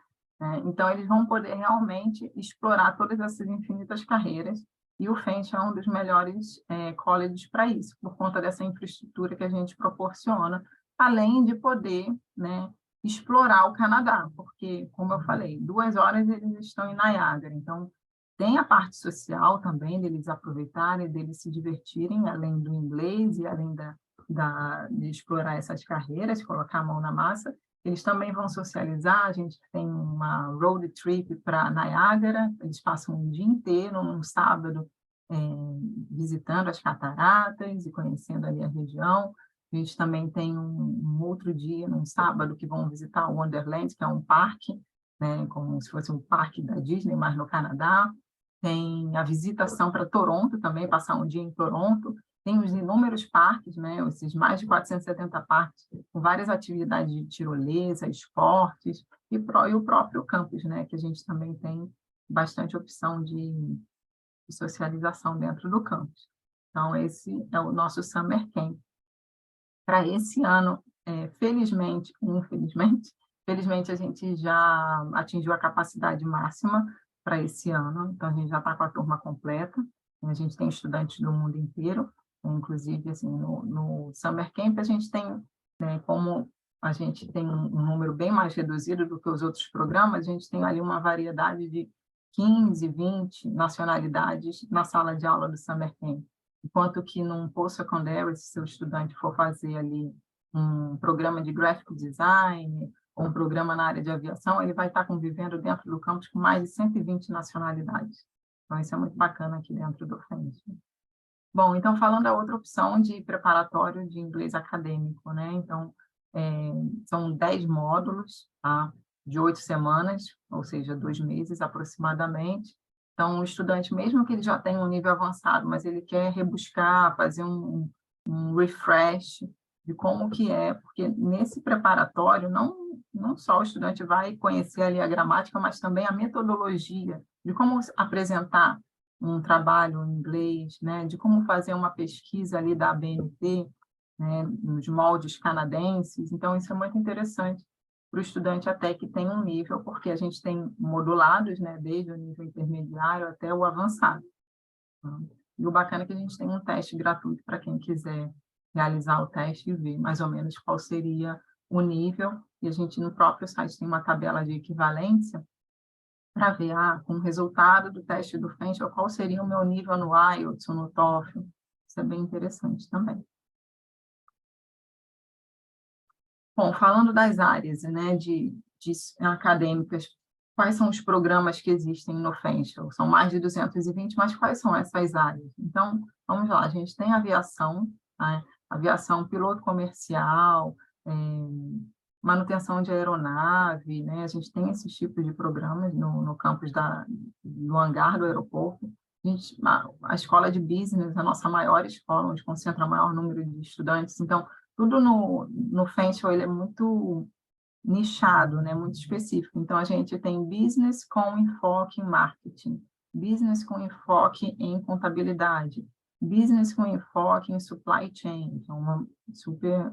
Então, eles vão poder realmente explorar todas essas infinitas carreiras, e o Fanshawe é um dos melhores colleges para isso, por conta dessa infraestrutura que a gente proporciona, além de poder, né, explorar o Canadá, porque, como eu falei, 2 horas eles estão em Niagara, então tem a parte social também, deles aproveitarem, deles se divertirem, além do inglês e além de explorar essas carreiras, colocar a mão na massa. Eles também vão socializar, a gente tem uma road trip para Niagara, eles passam um dia inteiro, um sábado, visitando as cataratas e conhecendo ali a região. A gente também tem um outro dia, num sábado, que vão visitar o Wonderland, que é um parque, né, como se fosse um parque da Disney, mas no Canadá. Tem a visitação para Toronto também, passar um dia em Toronto. Tem os inúmeros parques, né, esses mais de 470 parques, com várias atividades de tirolesa, esportes, e o próprio campus, né, que a gente também tem bastante opção de socialização dentro do campus. Então, esse é o nosso Summer Camp. Para esse ano, felizmente e infelizmente, Felizmente, a gente já atingiu a capacidade máxima para esse ano, então a gente já está com a turma completa. A gente tem estudantes do mundo inteiro, inclusive assim, no Summer Camp a gente tem, né, como a gente tem um número bem mais reduzido do que os outros programas, a gente tem ali uma variedade de 15, 20 nacionalidades na sala de aula do Summer Camp. Enquanto que num post-secondary, se seu estudante for fazer ali um programa de graphic design, ou um programa na área de aviação, ele vai estar convivendo dentro do campus com mais de 120 nacionalidades. Então, isso é muito bacana aqui dentro do FENS. Bom, então, falando da outra opção de preparatório de inglês acadêmico, né? Então, são 10 módulos, tá? De 8 semanas, ou seja, 2 meses aproximadamente. Então, o estudante, mesmo que ele já tenha um nível avançado, mas ele quer rebuscar, fazer um refresh de como que é, porque nesse preparatório, não só o estudante vai conhecer ali a gramática, mas também a metodologia de como apresentar um trabalho em inglês, né, de como fazer uma pesquisa ali da ABNT, né, nos moldes canadenses. Então, isso é muito interessante para o estudante até que tem um nível, porque a gente tem modulados, né, desde o nível intermediário até o avançado. E o bacana é que a gente tem um teste gratuito para quem quiser realizar o teste e ver mais ou menos qual seria o nível. E a gente, no próprio site, tem uma tabela de equivalência para ver, com o resultado do teste do FENCHL, qual seria o meu nível no IELTS ou no TOEFL. Isso é bem interessante também. Bom, falando das áreas, né, de acadêmicas, quais são os programas que existem no FENCHL? São mais de 220, mas quais são essas áreas? Então, vamos lá, a gente tem aviação, né, aviação piloto comercial, manutenção de aeronave, né? A gente tem esses tipos de programas no campus no hangar do aeroporto. A escola de business, a nossa maior escola, onde concentra o maior número de estudantes. Então, tudo no FENCHL ele é muito nichado, né? Muito específico. Então, a gente tem business com enfoque em marketing, business com enfoque em contabilidade, business com enfoque em supply chain, que é uma super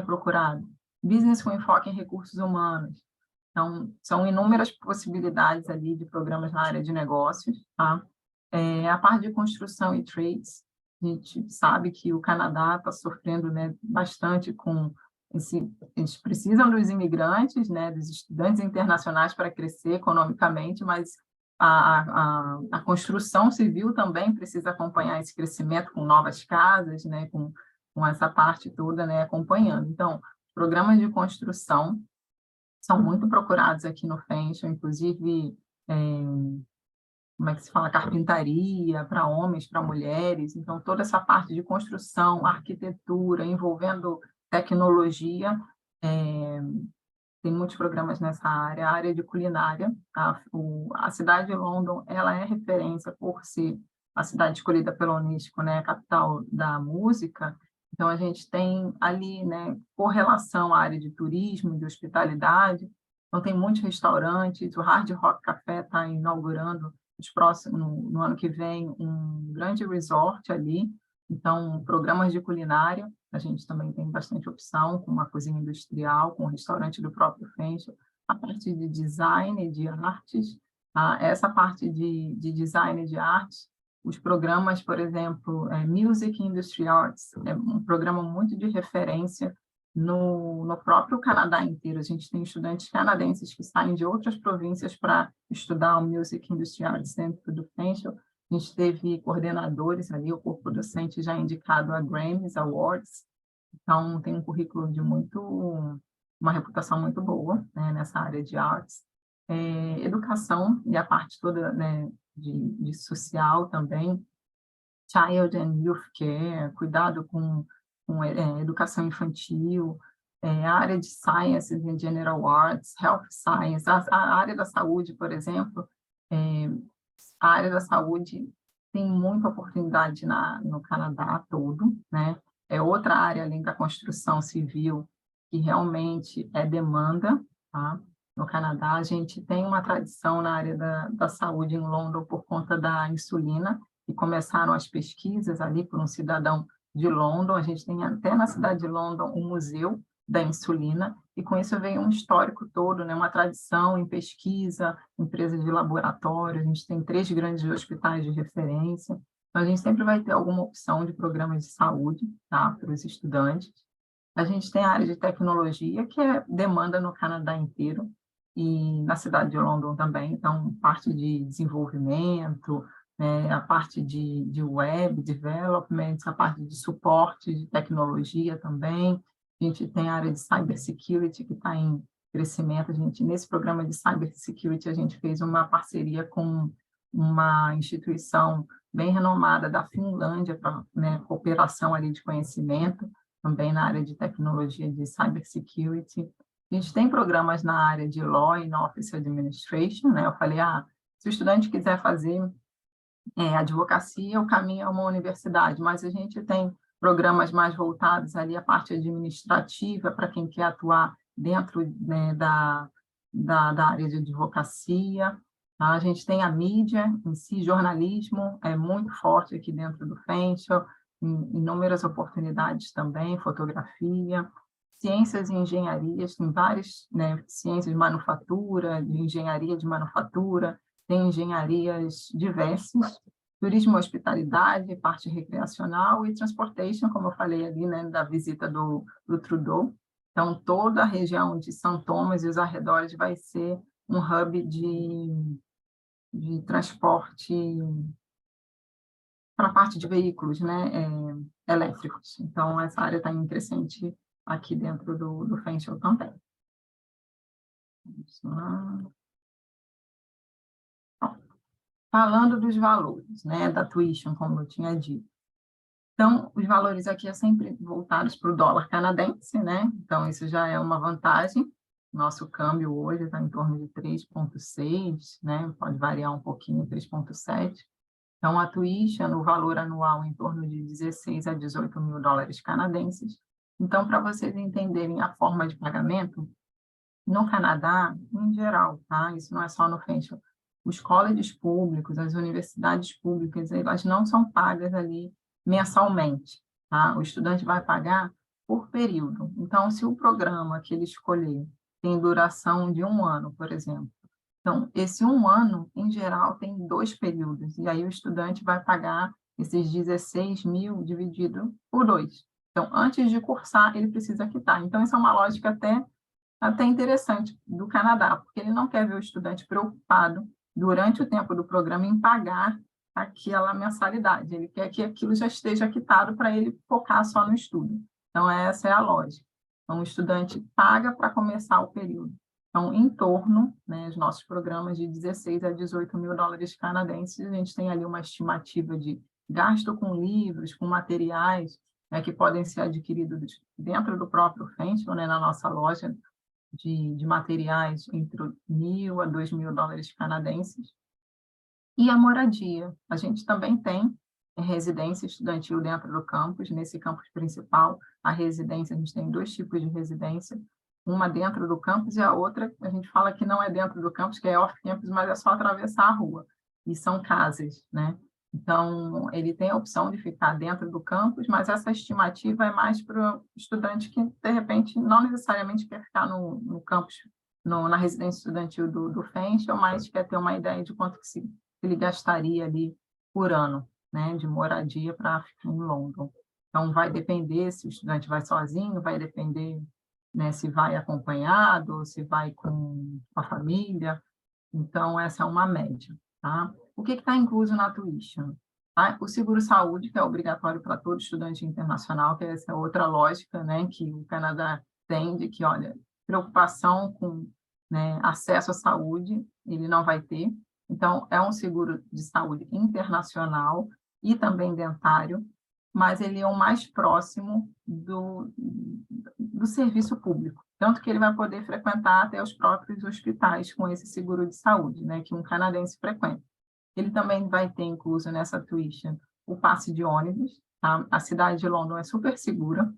procurado, business com enfoque em recursos humanos. Então, são inúmeras possibilidades ali de programas na área de negócios, tá? A parte de construção e trades, a gente sabe que o Canadá está sofrendo, né, bastante com eles precisam dos imigrantes, né, dos estudantes internacionais para crescer economicamente, mas a construção civil também precisa acompanhar esse crescimento com novas casas, né, com essa parte toda, né, acompanhando. Então, programas de construção são muito procurados aqui no FENCHL, inclusive, como é que se fala, carpintaria para homens, para mulheres. Então, toda essa parte de construção, arquitetura, envolvendo tecnologia, tem muitos programas nessa área. A área de culinária, a cidade de London, ela é referência por ser a cidade escolhida pela Unesco, né, a capital da música. Então, a gente tem ali, né, correlação à área de turismo, de hospitalidade. Então, tem muitos restaurantes. O Hard Rock Café está inaugurando no ano que vem um grande resort ali. Então, programas de culinária, a gente também tem bastante opção, com uma cozinha industrial, com um restaurante do próprio FENCHL. A parte de design e de artes, essa parte de design e de artes, os programas, por exemplo, Music Industry Arts, é um programa muito de referência no próprio Canadá inteiro. A gente tem estudantes canadenses que saem de outras províncias para estudar o Music Industry Arts dentro do FENCHL. A gente teve coordenadores ali, o corpo docente já indicado a Grammys Awards. Então, tem um currículo de uma reputação muito boa, né, nessa área de artes. Educação e a parte toda, né, de social também, Child and Youth Care, cuidado com educação infantil, a área de Sciences and General Arts, Health Science, a área da saúde, por exemplo, a área da saúde tem muita oportunidade no Canadá todo, né? É outra área, além da construção civil, que realmente é demanda, tá? No Canadá, a gente tem uma tradição na área da saúde em London por conta da insulina, e começaram as pesquisas ali por um cidadão de London. A gente tem até na cidade de London um museu da insulina, e com isso vem um histórico todo, né, uma tradição em pesquisa, empresas de laboratório, a gente tem 3 grandes hospitais de referência, então a gente sempre vai ter alguma opção de programas de saúde, tá, para os estudantes. A gente tem a área de tecnologia, que é demanda no Canadá inteiro, e na cidade de London também, então parte de desenvolvimento, a parte de web development, a parte de suporte de tecnologia também. A gente tem a área de cybersecurity, que está em crescimento. Nesse programa de cybersecurity, a gente fez uma parceria com uma instituição bem renomada da Finlândia, para, né, cooperação ali de conhecimento, também na área de tecnologia de cybersecurity. A gente tem programas na área de Law e Office Administration, né? Eu falei, se o estudante quiser fazer advocacia, o caminho é uma universidade, mas a gente tem programas mais voltados ali à parte administrativa, para quem quer atuar dentro, né, da área de advocacia. Tá? A gente tem a mídia em si, jornalismo é muito forte aqui dentro do Fenchel, inúmeras oportunidades também, fotografia, ciências e engenharias, tem várias, né, ciências de manufatura, de engenharia de manufatura, tem engenharias diversas, turismo, hospitalidade, parte recreacional e transportation, como eu falei ali, né, da visita do Trudeau. Então, toda a região de São Tomás e os arredores vai ser um hub de transporte para a parte de veículos, né, elétricos. Então, essa área está em crescente aqui dentro do Fenchel também. Vamos lá. Falando dos valores, né, da tuition, como eu tinha dito. Então, os valores aqui são sempre voltados para o dólar canadense, né? Então, isso já é uma vantagem. Nosso câmbio hoje está em torno de 3,6, né? Pode variar um pouquinho, 3,7. Então, a tuition, o valor anual em torno de 16 a 18 mil dólares canadenses. Então, para vocês entenderem a forma de pagamento, no Canadá, em geral, tá? Isso não é só no Fenchel. Os colleges públicos, as universidades públicas, elas não são pagas ali mensalmente, tá? O estudante vai pagar por período. Então, se o programa que ele escolher tem duração de 1 ano, por exemplo, então, esse 1 ano, em geral, tem 2 períodos, e aí o estudante vai pagar esses 16 mil dividido por 2. Então, antes de cursar, ele precisa quitar. Então, isso é uma lógica até interessante do Canadá, porque ele não quer ver o estudante preocupado durante o tempo do programa em pagar aquela mensalidade. Ele quer que aquilo já esteja quitado para ele focar só no estudo. Então, essa é a lógica. Então, o estudante paga para começar o período. Então, em torno, né, os nossos programas de 16 a 18 mil dólares canadenses, a gente tem ali uma estimativa de gasto com livros, com materiais, né, que podem ser adquiridos dentro do próprio Fenchel, né, na nossa loja de materiais entre 1.000 a 2.000 dólares canadenses. E a moradia. A gente também tem residência estudantil dentro do campus. Nesse campus principal, a residência, a gente tem 2 tipos de residência, uma dentro do campus e a outra, a gente fala que não é dentro do campus, que é off-campus, mas é só atravessar a rua. E são casas, né? Então, ele tem a opção de ficar dentro do campus, mas essa estimativa é mais para o estudante que, de repente, não necessariamente quer ficar no campus, na residência estudantil do Fenchel, mas quer ter uma ideia de quanto que ele gastaria ali por ano, né, de moradia para ficar em London. Então, vai depender se o estudante vai sozinho, vai depender, né, se vai acompanhado, se vai com a família. Então, essa é uma média, tá? O que está incluso na tuition? Tá? O seguro-saúde, que é obrigatório para todo estudante internacional, que essa é outra lógica, né, que o Canadá tem, de que, olha, preocupação com, né, acesso à saúde, ele não vai ter. Então, é um seguro de saúde internacional e também dentário, mas ele é o mais próximo do serviço público. Tanto que ele vai poder frequentar até os próprios hospitais com esse seguro de saúde, né, que um canadense frequenta. Ele também vai ter incluso nessa tuition o passe de ônibus. Tá? A cidade de London é super segura.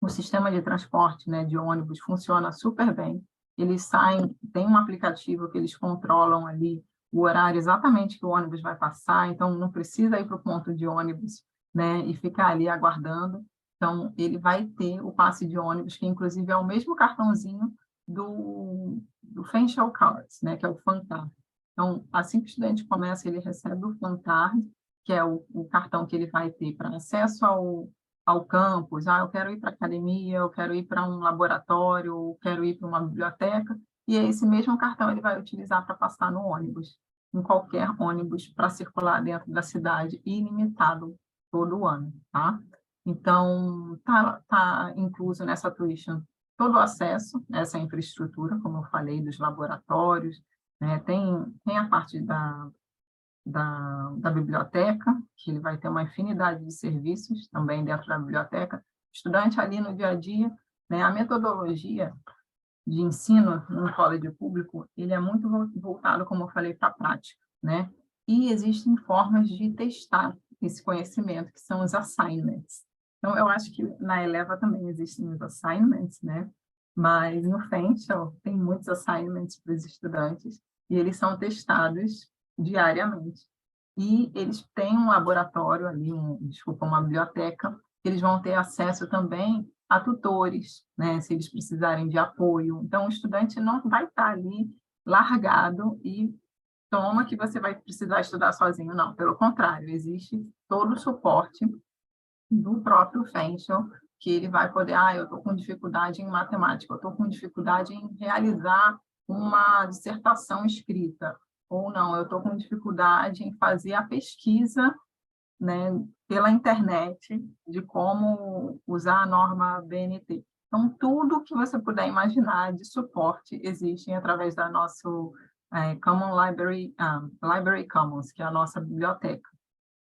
O sistema de transporte, né, de ônibus funciona super bem. Eles saem, tem um aplicativo que eles controlam ali o horário exatamente que o ônibus vai passar, então não precisa ir para o ponto de ônibus, né, e ficar ali aguardando. Então, ele vai ter o passe de ônibus, que inclusive é o mesmo cartãozinho do Facial Cards, né, que é o FanCard. Então, assim que o estudante começa, ele recebe o FanCard, que é o cartão que ele vai ter para acesso ao campus. Eu quero ir para a academia, eu quero ir para um laboratório, eu quero ir para uma biblioteca, e esse mesmo cartão ele vai utilizar para passar no ônibus, em qualquer ônibus, para circular dentro da cidade, ilimitado todo o ano, tá? Então, tá incluso nessa tuition todo o acesso a essa infraestrutura, como eu falei, dos laboratórios, né? Tem a parte da biblioteca, que ele vai ter uma infinidade de serviços também dentro da biblioteca. Estudante ali no dia a dia, né? A metodologia de ensino no college público, ele é muito voltado, como eu falei, para a prática, né? E existem formas de testar esse conhecimento, que são os assignments. Então, eu acho que na Eleva também existem os assignments, né? Mas no Facial tem muitos assignments para os estudantes e eles são testados diariamente. E eles têm um laboratório ali, uma biblioteca, eles vão ter acesso também a tutores, né, se eles precisarem de apoio. Então, o estudante não vai estar ali largado e toma que você vai precisar estudar sozinho. Não, pelo contrário, existe todo o suporte do próprio Facial, que ele vai poder, eu estou com dificuldade em matemática, eu estou com dificuldade em realizar uma dissertação escrita, ou não, eu estou com dificuldade em fazer a pesquisa, né, pela internet de como usar a norma BNT. Então, tudo que você puder imaginar de suporte existe através da nossa Common Library Commons, que é a nossa biblioteca.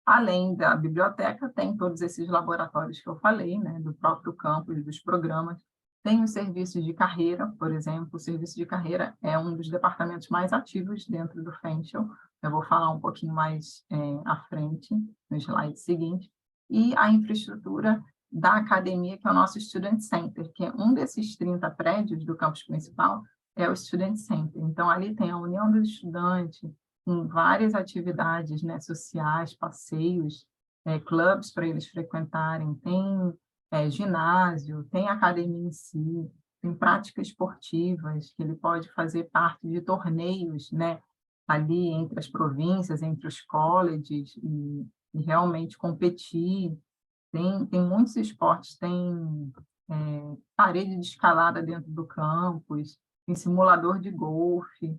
Além da biblioteca, tem todos esses laboratórios que eu falei, né, do próprio campus, dos programas. Tem os serviços de carreira, por exemplo. O serviço de carreira é um dos departamentos mais ativos dentro do Facial. Eu vou falar um pouquinho mais à frente, no slide seguinte. E a infraestrutura da academia, que é o nosso Student Center, que é um desses 30 prédios do campus principal, é o Student Center. Então, ali tem a união dos estudantes, com várias atividades, né, sociais, passeios, clubes para eles frequentarem, tem ginásio, tem academia em si, tem práticas esportivas, que ele pode fazer parte de torneios, né, ali entre as províncias, entre os colleges, e realmente competir. Tem muitos esportes, tem parede de escalada dentro do campus, tem simulador de golfe.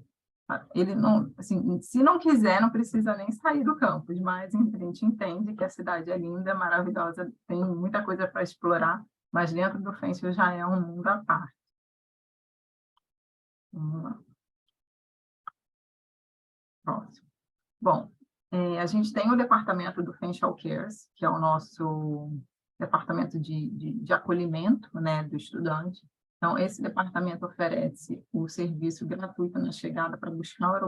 Ele não, assim, se não quiser, não precisa nem sair do campus, mas a gente entende que a cidade é linda, maravilhosa, tem muita coisa para explorar, mas dentro do Facial já é um mundo à parte. Vamos lá. Próximo. Bom, a gente tem o departamento do Facial Cares, que é o nosso departamento de acolhimento, né, do estudante. Então, esse departamento oferece o serviço gratuito na chegada para buscar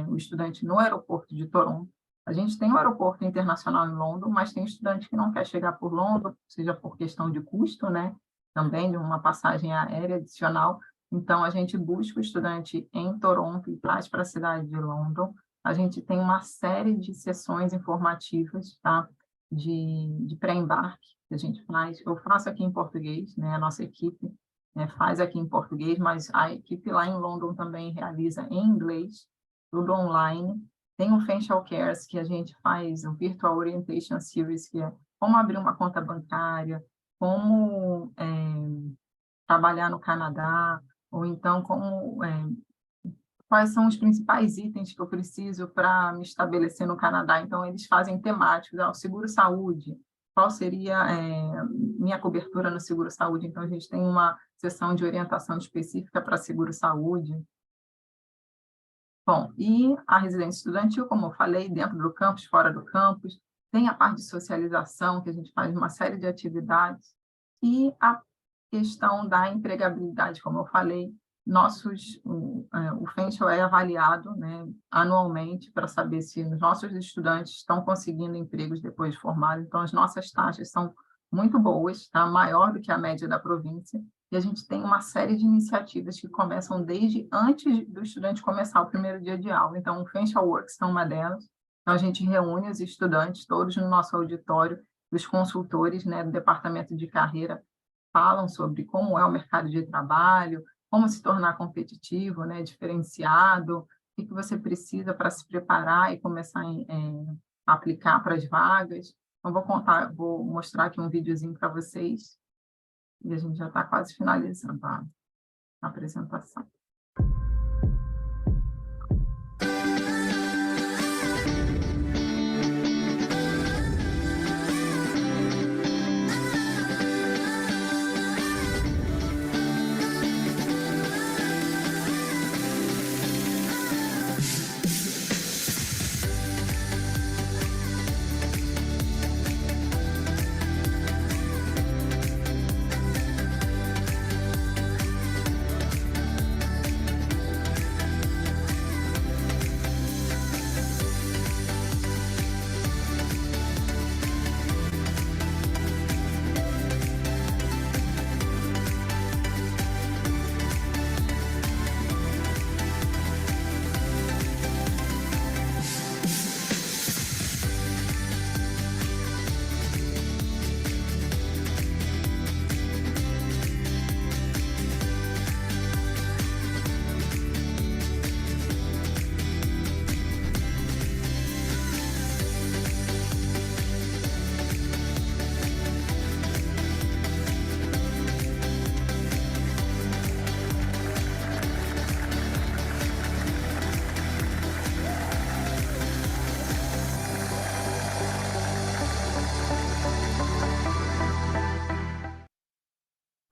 o estudante no aeroporto de Toronto. A gente tem um aeroporto internacional em London, mas tem estudante que não quer chegar por London, seja por questão de custo, né? Também de uma passagem aérea adicional. Então, a gente busca o estudante em Toronto e traz para a cidade de London. A gente tem uma série de sessões informativas, tá? De pré-embarque que a gente faz. Eu faço aqui em português, né? A nossa equipe faz aqui em português, mas a equipe lá em London também realiza em inglês, tudo online. Tem o Facial Cares, que a gente faz o Virtual Orientation Series, que é como abrir uma conta bancária, como trabalhar no Canadá, ou então quais são os principais itens que eu preciso para me estabelecer no Canadá. Então, eles fazem temáticos, o seguro-saúde, qual seria minha cobertura no seguro-saúde. Então, a gente tem uma sessão de orientação específica para seguro-saúde. Bom, e a residência estudantil, como eu falei, dentro do campus, fora do campus, tem a parte de socialização, que a gente faz uma série de atividades, e a questão da empregabilidade, como eu falei, o Facial é avaliado, né, anualmente para saber se os nossos estudantes estão conseguindo empregos depois de formados. Então, as nossas taxas são muito boas, tá? Maior do que a média da província, e a gente tem uma série de iniciativas que começam desde antes do estudante começar o primeiro dia de aula. Então, o Facial Works é uma delas. Então, a gente reúne os estudantes todos no nosso auditório os consultores, né, do departamento de carreira falam sobre como é o mercado de trabalho, como se tornar competitivo, né, diferenciado, o que você precisa para se preparar e começar a aplicar para as vagas. Então, vou mostrar aqui um videozinho para vocês, e a gente já está quase finalizando a apresentação.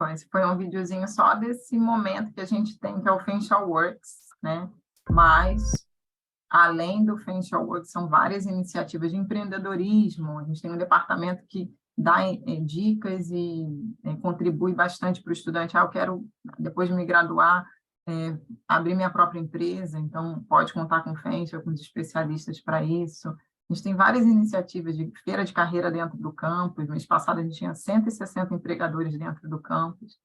Bom, esse foi um videozinho só desse momento que a gente tem, que é o Facial Works, né? Mas, além do Facial Works, são várias iniciativas de empreendedorismo. A gente tem um departamento que dá dicas e contribui bastante para o estudante. Eu quero, depois de me graduar, abrir minha própria empresa, então pode contar com o Facial, com os especialistas para isso. A gente tem várias iniciativas de feira de carreira dentro do campus. Mês passado, a gente tinha 160 empregadores dentro do campus.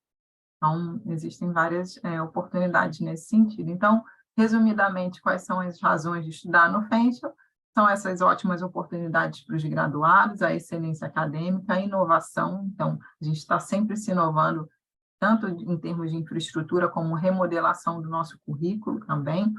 Então, existem várias oportunidades nesse sentido. Então, resumidamente, quais são as razões de estudar no Facial? São essas ótimas oportunidades para os graduados, a excelência acadêmica, a inovação. Então, a gente está sempre se inovando, tanto em termos de infraestrutura, como remodelação do nosso currículo também.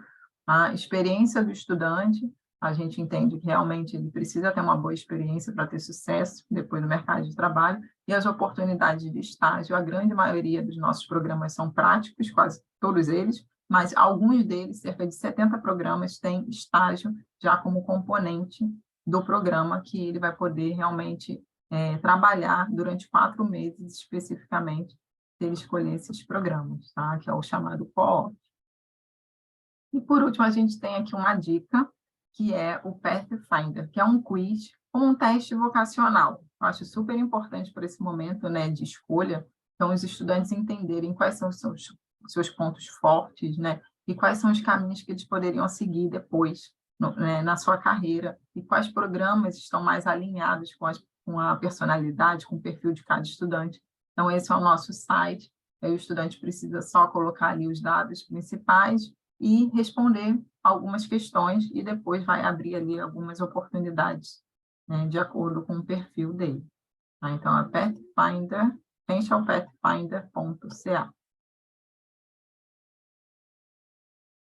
A experiência do estudante, a gente entende que realmente ele precisa ter uma boa experiência para ter sucesso depois no mercado de trabalho, e as oportunidades de estágio. A grande maioria dos nossos programas são práticos, quase todos eles, mas alguns deles, cerca de 70 programas, têm estágio já como componente do programa, que ele vai poder realmente trabalhar durante 4 meses especificamente, se ele escolher esses programas, tá? Que é o chamado co-op. E, por último, a gente tem aqui uma dica, que é o Pathfinder, que é um quiz com um teste vocacional. Eu acho super importante para esse momento, né, de escolha, então os estudantes entenderem quais são os seus pontos fortes, né, e quais são os caminhos que eles poderiam seguir depois na sua carreira, e quais programas estão mais alinhados com a personalidade, com o perfil de cada estudante. Então, esse é o nosso site, aí o estudante precisa só colocar ali os dados principais e responder algumas questões, e depois vai abrir ali algumas oportunidades, né, de acordo com o perfil dele. Tá? Então, a Pathfinder, facialpathfinder.ca.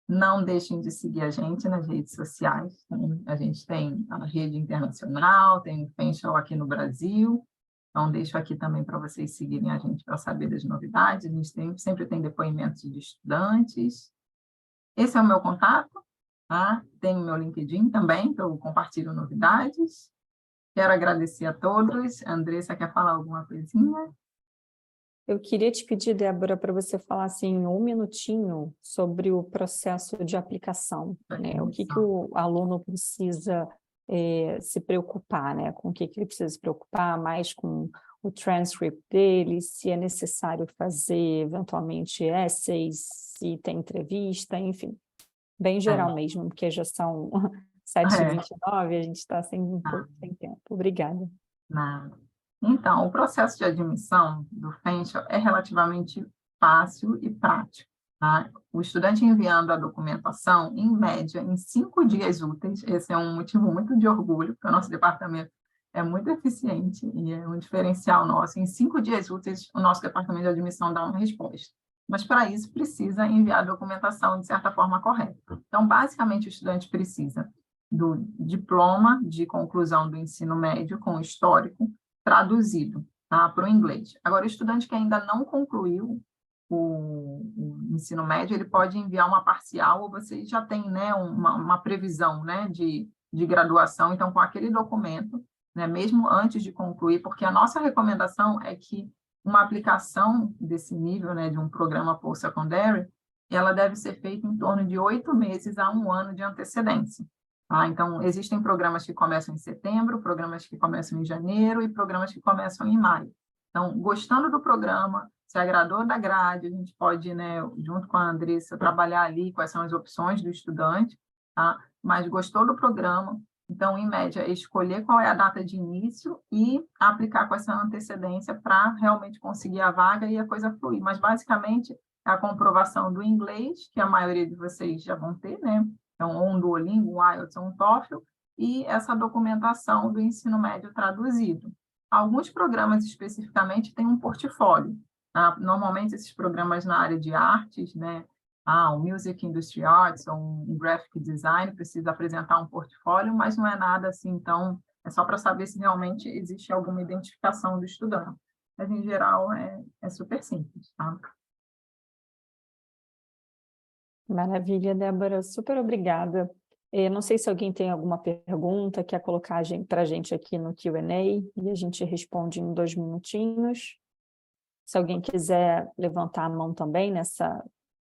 Não deixem de seguir a gente nas redes sociais. A gente tem a rede internacional, tem o Facial aqui no Brasil. Então, deixo aqui também para vocês seguirem a gente para saber das novidades. A gente sempre tem depoimentos de estudantes. Esse é o meu contato, tá? Tem o meu LinkedIn também, que eu compartilho novidades. Quero agradecer a todos. Andressa, quer falar alguma coisinha? Eu queria te pedir, Débora, para você falar assim, 1 minutinho sobre o processo de aplicação, né? O que o aluno precisa se preocupar, né? Com o que ele precisa se preocupar, mais com o transcript dele, se é necessário fazer, eventualmente, essays, se tem entrevista, enfim. Bem geral mesmo, porque já são 7h29, a gente está sem tempo. Obrigada. Nada. Então, o processo de admissão do Facial é relativamente fácil e prático. Tá? O estudante enviando a documentação, em média, em 5 dias úteis, esse é um motivo muito de orgulho, porque o nosso departamento é muito eficiente e é um diferencial nosso. Em 5 dias úteis, o nosso departamento de admissão dá uma resposta. Mas, para isso, precisa enviar a documentação de certa forma correta. Então, basicamente, o estudante precisa do diploma de conclusão do ensino médio com histórico traduzido, tá, para o inglês. Agora, o estudante que ainda não concluiu o ensino médio, ele pode enviar uma parcial, ou você já tem, né, uma previsão, né, de graduação, então, com aquele documento, né, mesmo antes de concluir, porque a nossa recomendação é que uma aplicação desse nível, né, de um programa post-secondary, ela deve ser feita em torno de 8 meses a 1 ano de antecedência. Tá? Então, existem programas que começam em setembro, programas que começam em janeiro e programas que começam em maio. Então, gostando do programa, se agradou da grade, a gente pode, né, junto com a Andressa, trabalhar ali quais são as opções do estudante, tá? Mas gostou do programa, então, em média, escolher qual é a data de início e aplicar com essa antecedência para realmente conseguir a vaga e a coisa fluir. Mas, basicamente, é a comprovação do inglês, que a maioria de vocês já vão ter, né? Então, ou um Duolingo, um IELTS, um TOEFL, e essa documentação do ensino médio traduzido. Alguns programas, especificamente, têm um portfólio. Tá? Normalmente, esses programas na área de artes, né? Um Music Industry Arts ou um Graphic Design precisa apresentar um portfólio, mas não é nada assim, então, é só para saber se realmente existe alguma identificação do estudante. Mas, em geral, é super simples, tá? Maravilha, Débora, super obrigada. Não sei se alguém tem alguma pergunta, quer colocar para a gente aqui no Q&A e a gente responde em 2 minutinhos. Se alguém quiser levantar a mão também,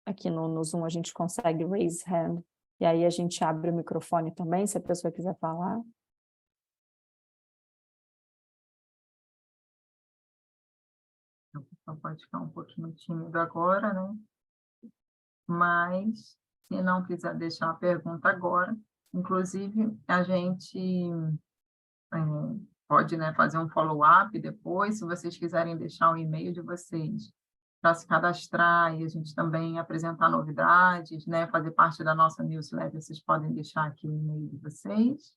aqui no Zoom a gente consegue raise hand, e aí a gente abre o microfone também, se a pessoa quiser falar. O pessoal pode ficar um pouquinho tímido agora, né? Mas, se não quiser deixar a pergunta agora, inclusive, a gente pode, né, fazer um follow-up depois, se vocês quiserem deixar o e-mail de vocês para se cadastrar e a gente também apresentar novidades, né, fazer parte da nossa newsletter, vocês podem deixar aqui o e-mail de vocês,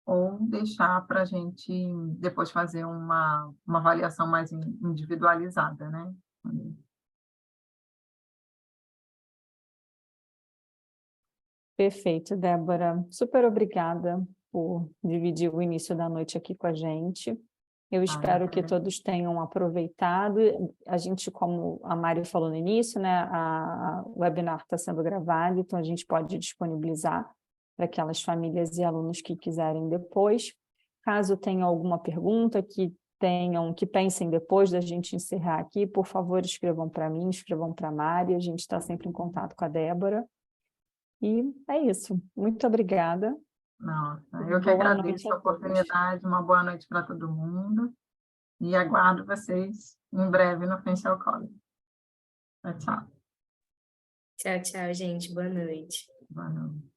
ou deixar para a gente depois fazer uma avaliação mais individualizada, né? Perfeito, Débora. Super obrigada por dividir o início da noite aqui com a gente. Eu espero que todos tenham aproveitado. A gente, como a Mari falou no início, né, o webinar está sendo gravado, então a gente pode disponibilizar para aquelas famílias e alunos que quiserem depois. Caso tenham alguma pergunta, que pensem depois da gente encerrar aqui, por favor, escrevam para mim, escrevam para a Mari, a gente está sempre em contato com a Débora. E é isso. Muito obrigada. Nossa, eu que agradeço a oportunidade, uma boa noite para todo mundo e aguardo vocês em breve no Facial College. Tchau, tchau. Tchau, tchau, gente. Boa noite. Boa noite.